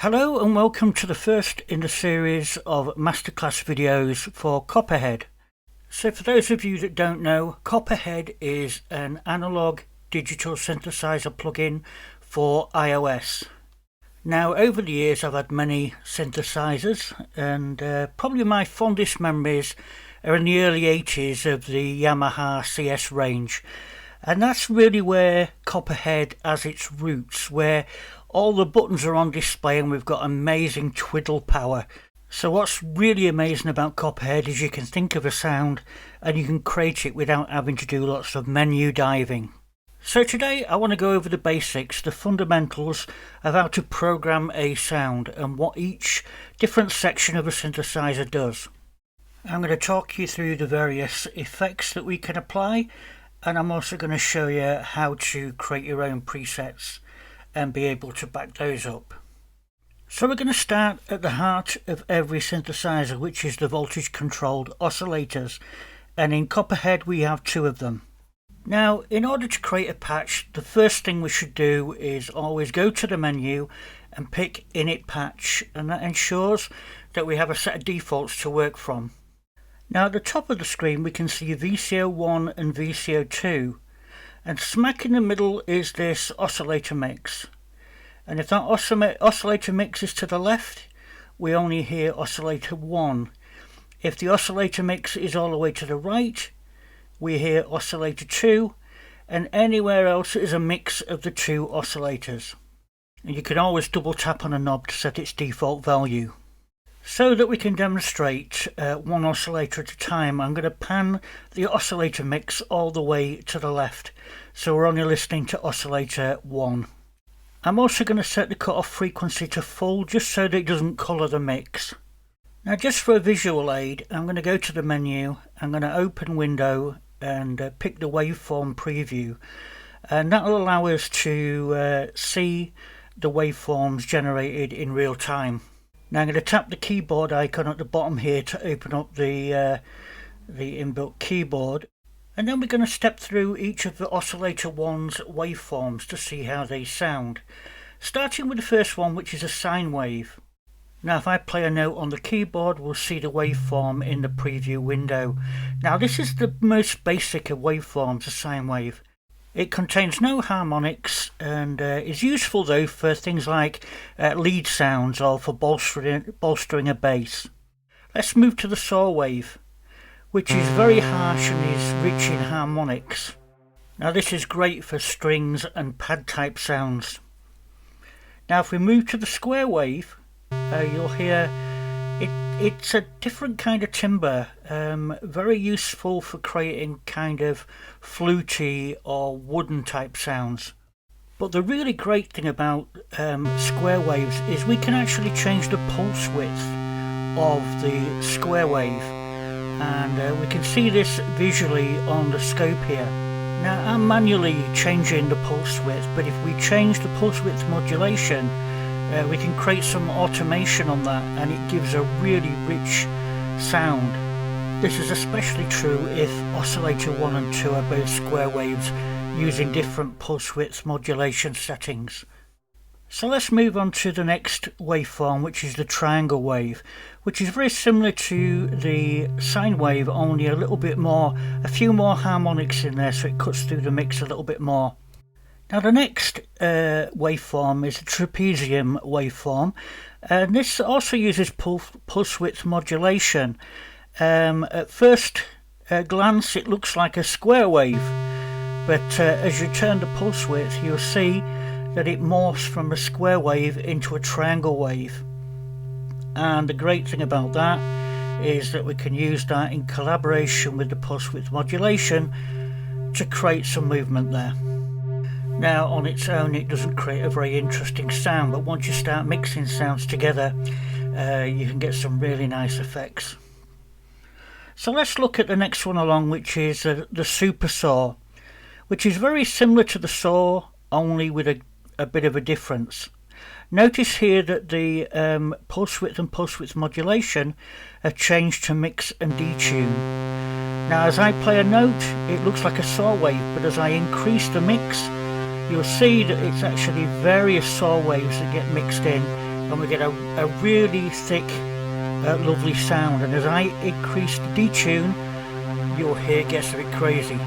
Hello and welcome to the first in the series of Masterclass videos for Copperhead. So for those of you that don't know, Copperhead is an analog digital synthesizer plugin for iOS. Now over the years I've had many synthesizers and probably my fondest memories are in the early 80s of the Yamaha CS range. And that's really where Copperhead has its roots, where all the buttons are on display and we've got amazing twiddle power. So what's really amazing about Copperhead is you can think of a sound and you can create it without having to do lots of menu diving. So today I want to go over the basics, the fundamentals of how to program a sound and what each different section of a synthesizer does. I'm going to talk you through the various effects that we can apply, and I'm also going to show you how to create your own presets and be able to back those up. So we're going to start at the heart of every synthesizer, which is the voltage controlled oscillators, and in Copperhead we have two of them. Now in order to create a patch, the first thing we should do is always go to the menu and pick Init Patch, and that ensures that we have a set of defaults to work from. Now at the top of the screen we can see VCO1 and VCO2, and smack in the middle is this oscillator mix. And if that oscillator mix is to the left, we only hear oscillator 1. If the oscillator mix is all the way to the right, we hear oscillator 2, and anywhere else is a mix of the two oscillators. And you can always double tap on a knob to set its default value. So that we can demonstrate one oscillator at a time, I'm going to pan the oscillator mix all the way to the left, so we're only listening to oscillator 1. I'm also going to set the cutoff frequency to full just so that it doesn't colour the mix. Now just for a visual aid, I'm going to go to the menu, I'm going to open window and pick the waveform preview, and that will allow us to see the waveforms generated in real time. Now I'm going to tap the keyboard icon at the bottom here to open up the inbuilt keyboard, and then we're going to step through each of the oscillator 1's waveforms to see how they sound, starting with the first one, which is a sine wave. Now if I play a note on the keyboard, we'll see the waveform in the preview window. Now this is the most basic of waveforms, a sine wave. It contains no harmonics and is useful though for things like lead sounds or for bolstering a bass. Let's move to the saw wave, which is very harsh and is rich in harmonics. Now this is great for strings and pad type sounds. Now if we move to the square wave, you'll hear it's a different kind of timbre, very useful for creating kind of fluty or wooden type sounds. But the really great thing about square waves is we can actually change the pulse width of the square wave, and we can see this visually on the scope here. Now I'm manually changing the pulse width, but if we change the pulse width modulation, we can create some automation on that and it gives a really rich sound. This is especially true if oscillator 1 and 2 are both square waves using different pulse width modulation settings. So let's move on to the next waveform, which is the triangle wave, which is very similar to the sine wave, only a few more harmonics in there, so it cuts through the mix a little bit more. Now the next waveform is the trapezium waveform, and this also uses pulse width modulation. At first glance it looks like a square wave, but as you turn the pulse width you'll see that it morphs from a square wave into a triangle wave. And the great thing about that is that we can use that in collaboration with the pulse width modulation to create some movement there. Now on its own it doesn't create a very interesting sound, but once you start mixing sounds together you can get some really nice effects. So let's look at the next one along, which is the super saw, which is very similar to the saw, only with a bit of a difference. Notice here that the pulse width and pulse width modulation have changed to mix and detune. Now as I play a note it looks like a saw wave, but as I increase the mix you'll see that it's actually various saw waves that get mixed in and we get a really thick, lovely sound. And as I increase the detune, you'll hear it gets a bit crazy.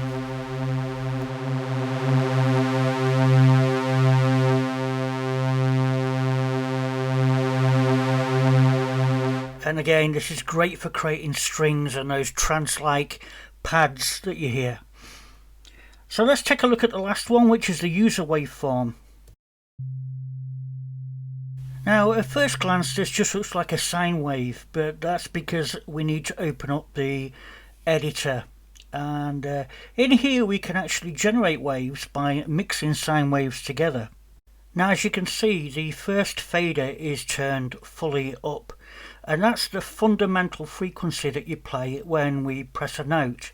And again, this is great for creating strings and those trance-like pads that you hear. So let's take a look at the last one, which is the user waveform. Now, at first glance, this just looks like a sine wave, but that's because we need to open up the editor. And in here, we can actually generate waves by mixing sine waves together. Now, as you can see, the first fader is turned fully up, and that's the fundamental frequency that you play when we press a note.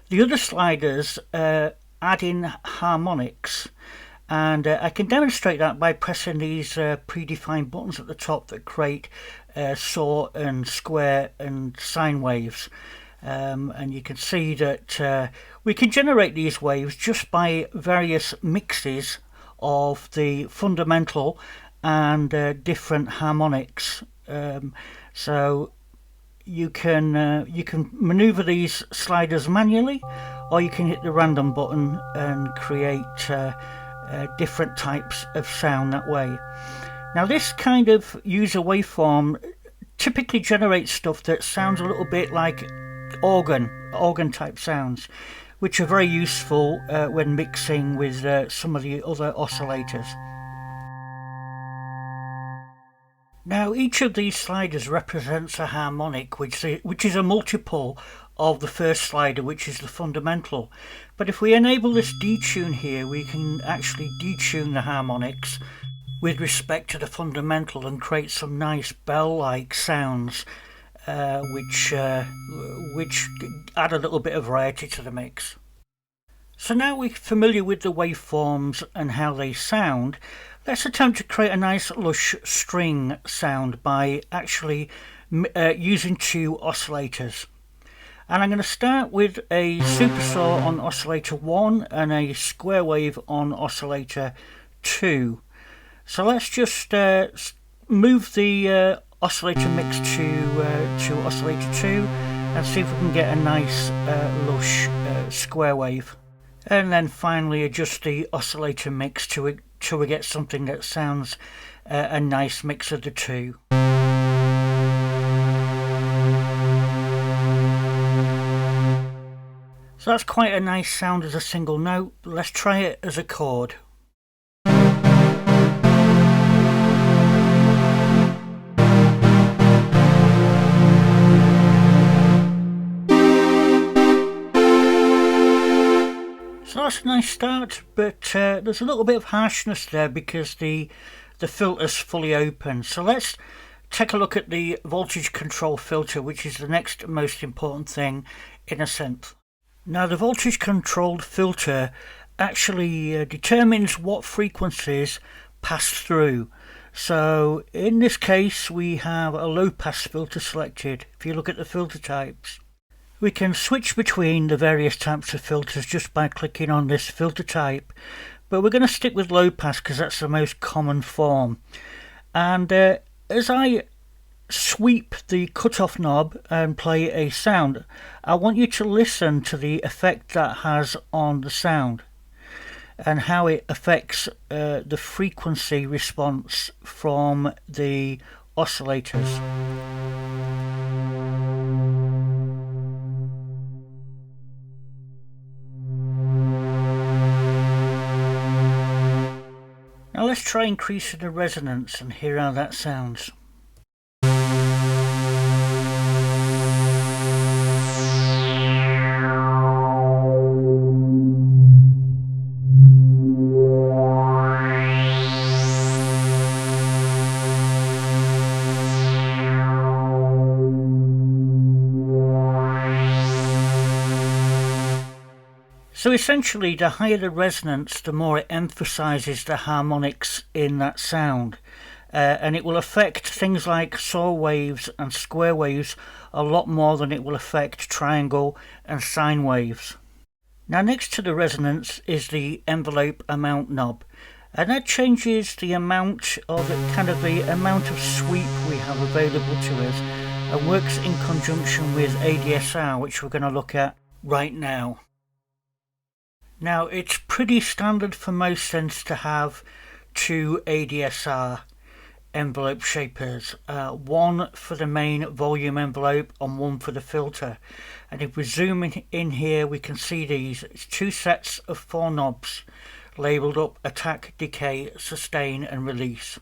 The other sliders add in harmonics, and I can demonstrate that by pressing these predefined buttons at the top that create saw and square and sine waves. And you can see that we can generate these waves just by various mixes of the fundamental and different harmonics. So you can maneuver these sliders manually, or you can hit the random button and create different types of sound that way. Now, this kind of user waveform typically generates stuff that sounds a little bit like organ type sounds, which are very useful when mixing with some of the other oscillators. Now, each of these sliders represents a harmonic, which is a multiple of the first slider, which is the fundamental. But if we enable this detune here, we can actually detune the harmonics with respect to the fundamental and create some nice bell-like sounds, which add a little bit of variety to the mix. So now we're familiar with the waveforms and how they sound, let's attempt to create a nice lush string sound by actually using two oscillators. And I'm going to start with a supersaw on oscillator 1 and a square wave on oscillator 2. So let's just move the oscillator mix to oscillator 2 and see if we can get a nice lush square wave. And then finally adjust the oscillator mix till we get something that sounds a nice mix of the two. So that's quite a nice sound as a single note. Let's try it as a chord. So that's a nice start, but there's a little bit of harshness there because the filter's fully open. So let's take a look at the voltage control filter, which is the next most important thing in a synth. Now, the voltage controlled filter actually determines what frequencies pass through. So in this case, we have a low pass filter selected. If you look at the filter types, we can switch between the various types of filters just by clicking on this filter type, but we're going to stick with low pass because that's the most common form. And as I sweep the cutoff knob and play a sound, I want you to listen to the effect that has on the sound and how it affects the frequency response from the oscillators. Now let's try increasing the resonance and hear how that sounds. So essentially, the higher the resonance, the more it emphasizes the harmonics in that sound. And it will affect things like saw waves and square waves a lot more than it will affect triangle and sine waves. Now, next to the resonance is the envelope amount knob. and that changes the amount of the amount of sweep we have available to us, and works in conjunction with ADSR, which we're going to look at right now. Now, it's pretty standard for most synths to have two ADSR envelope shapers, one for the main volume envelope and one for the filter. And if we zoom in here, we can see these. It's two sets of 4 knobs labelled up attack, decay, sustain and release.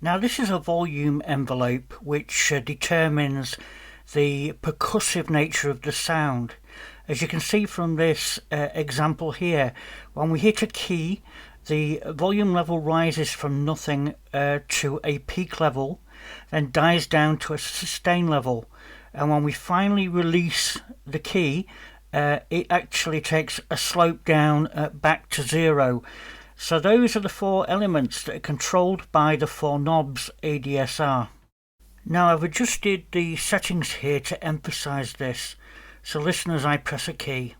Now, this is a volume envelope which determines the percussive nature of the sound. As you can see from this example here, when we hit a key, the volume level rises from nothing to a peak level, then dies down to a sustain level. And when we finally release the key, it actually takes a slope down back to 0. So those are the 4 elements that are controlled by the 4 knobs ADSR. Now, I've adjusted the settings here to emphasize this. So listen as I press a key.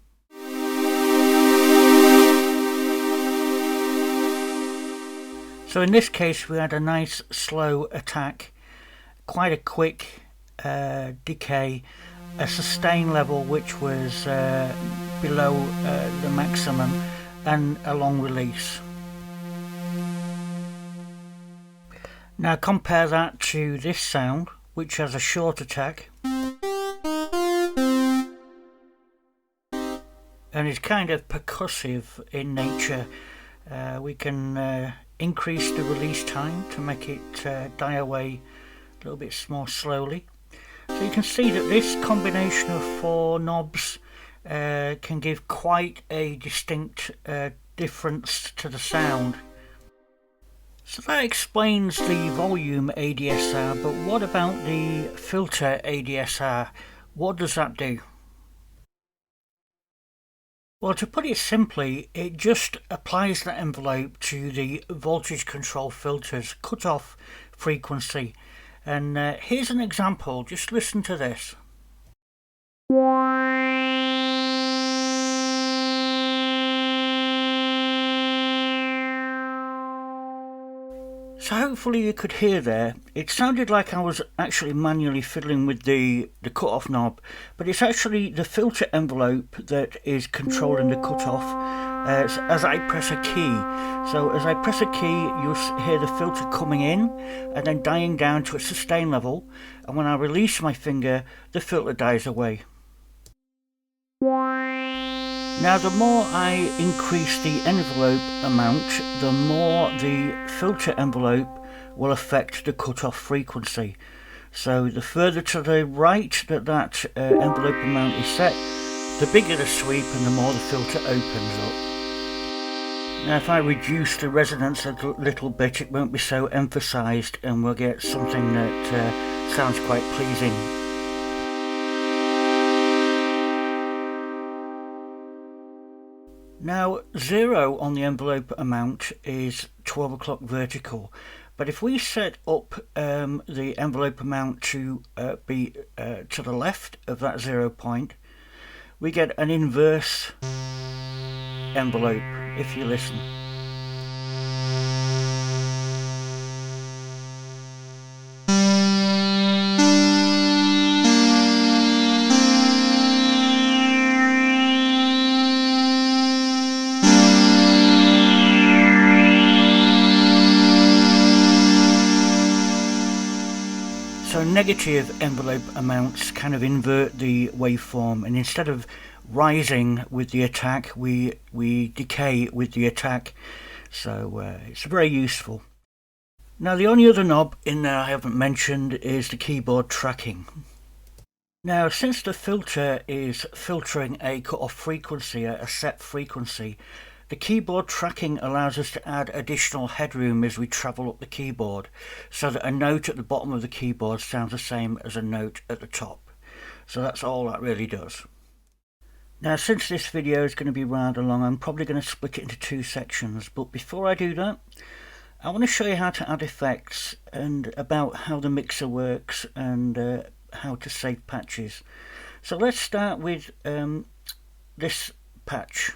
So in this case we had a nice slow attack, quite a quick decay, a sustain level which was below the maximum, and a long release. Now compare that to this sound, which has a short attack and is kind of percussive in nature. We can increase the release time to make it die away a little bit more slowly. So you can see that this combination of 4 knobs can give quite a distinct difference to the sound. So that explains the volume ADSR, but what about the filter ADSR? What does that do? Well, to put it simply, it just applies that envelope to the voltage control filter's cutoff frequency. And here's an example, just listen to this. So hopefully you could hear there, it sounded like I was actually manually fiddling with the cutoff knob, but it's actually the filter envelope that is controlling the cutoff as I press a key. So as I press a key, you'll hear the filter coming in and then dying down to a sustain level, and when I release my finger, the filter dies away. Now, the more I increase the envelope amount, the more the filter envelope will affect the cutoff frequency. So the further to the right that envelope amount is set, the bigger the sweep and the more the filter opens up. Now, if I reduce the resonance a little bit, it won't be so emphasized and we'll get something that sounds quite pleasing. Now, 0 on the envelope amount is 12 o'clock vertical, but if we set up the envelope amount to be to the left of that 0 point, we get an inverse envelope if you listen. So negative envelope amounts kind of invert the waveform, and instead of rising with the attack, we decay with the attack. So it's very useful. Now, the only other knob in there I haven't mentioned is the keyboard tracking. Now, since the filter is filtering a cutoff frequency, a set frequency, the keyboard tracking allows us to add additional headroom as we travel up the keyboard, so that a note at the bottom of the keyboard sounds the same as a note at the top. So that's all that really does. Now, since this video is going to be rather long, I'm probably going to split it into 2 sections, but before I do that, I want to show you how to add effects and about how the mixer works and how to save patches. So let's start with this patch.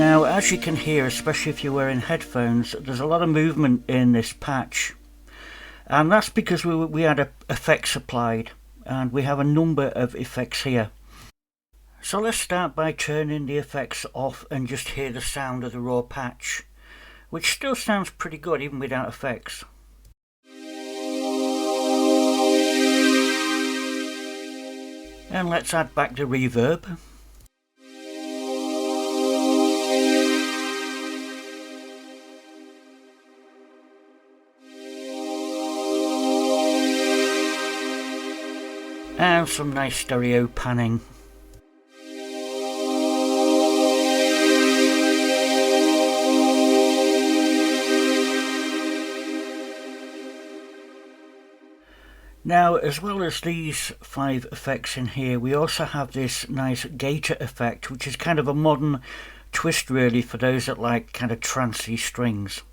Now, as you can hear, especially if you're wearing headphones, there's a lot of movement in this patch. And that's because we had effects applied, and we have a number of effects here. So let's start by turning the effects off and just hear the sound of the raw patch, which still sounds pretty good even without effects. And let's add back the reverb. And some nice stereo panning. Now, as well as these 5 effects in here, we also have this nice gator effect, which is kind of a modern twist really for those that like kind of trancey strings.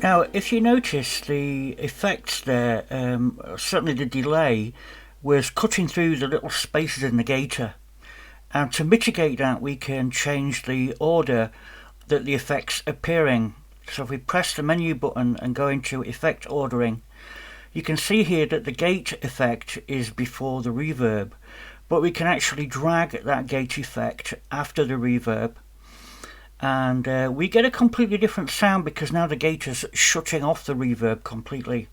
Now, if you notice, the effects there, certainly the delay, was cutting through the little spaces in the gator. And to mitigate that, we can change the order that the effects appear in. So if we press the menu button and go into effect ordering, you can see here that the gate effect is before the reverb, but we can actually drag that gate effect after the reverb. And we get a completely different sound because now the gate is shutting off the reverb completely.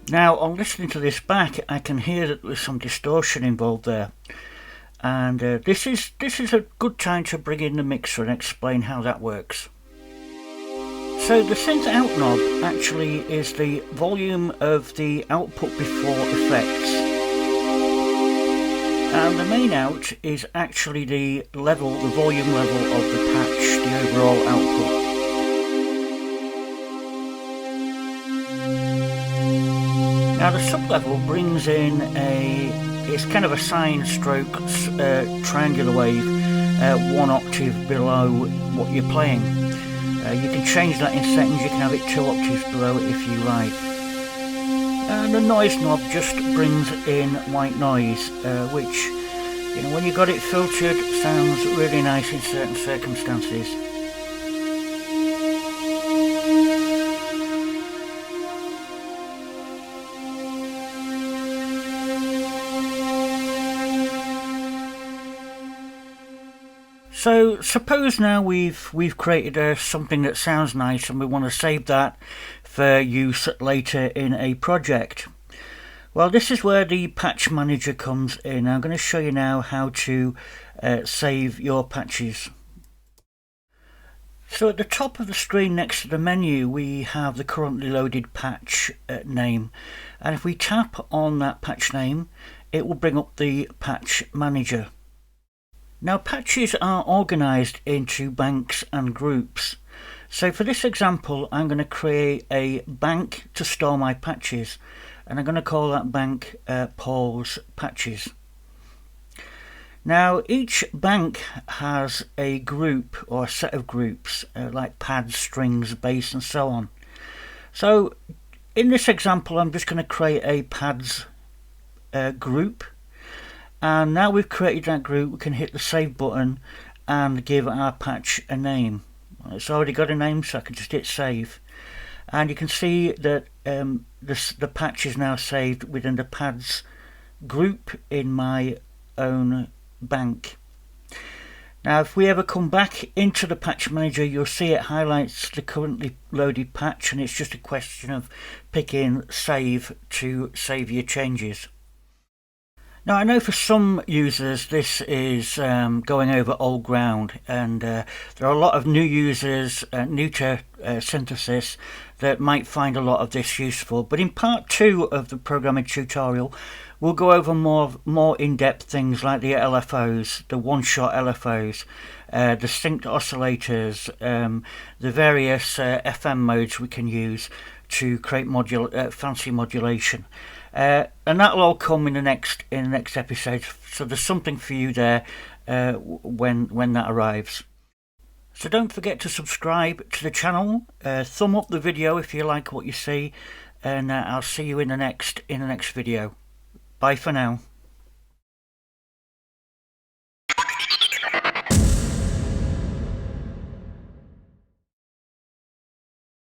Now, on listening to this back, I can hear that there's some distortion involved there. And this is a good time to bring in the mixer and explain how that works. So the synth out knob actually is the volume of the output before effects. And the main out is actually the volume level of the patch, the overall output. Now the sub-level brings in it's kind of a sine stroke triangular wave 1 octave below what you're playing. You can change that in settings, you can have it 2 octaves below it if you like. And the noise knob just brings in white noise, which, you know, when you got it filtered, sounds really nice in certain circumstances. So suppose now we've created something that sounds nice and we want to save that for use later in a project. Well, this is where the patch manager comes in. I'm going to show you now how to save your patches. So at the top of the screen next to the menu we have the currently loaded patch name, and if we tap on that patch name it will bring up the patch manager. Now patches are organised into banks and groups. So for this example I'm going to create a bank to store my patches, and I'm going to call that bank Paul's Patches. Now each bank has a group or a set of groups like pads, strings, bass and so on. So in this example I'm just going to create a pads group. And now we've created that group, we can hit the save button and give our patch a name. It's already got a name, so I can just hit save. And you can see that the patch is now saved within the pads group in my own bank. Now if we ever come back into the patch manager, you'll see it highlights the currently loaded patch, and it's just a question of picking save to save your changes. Now, I know for some users this is going over old ground, and there are a lot of new users, new to synthesis, that might find a lot of this useful. But in part 2 of the programming tutorial, we'll go over more in-depth things like the LFOs, the one-shot LFOs, the synced oscillators, the various FM modes we can use to create fancy modulation. And that'll all come in the next episode. So there's something for you there when that arrives. So don't forget to subscribe to the channel. Thumb up the video if you like what you see, and I'll see you in the next video. Bye for now.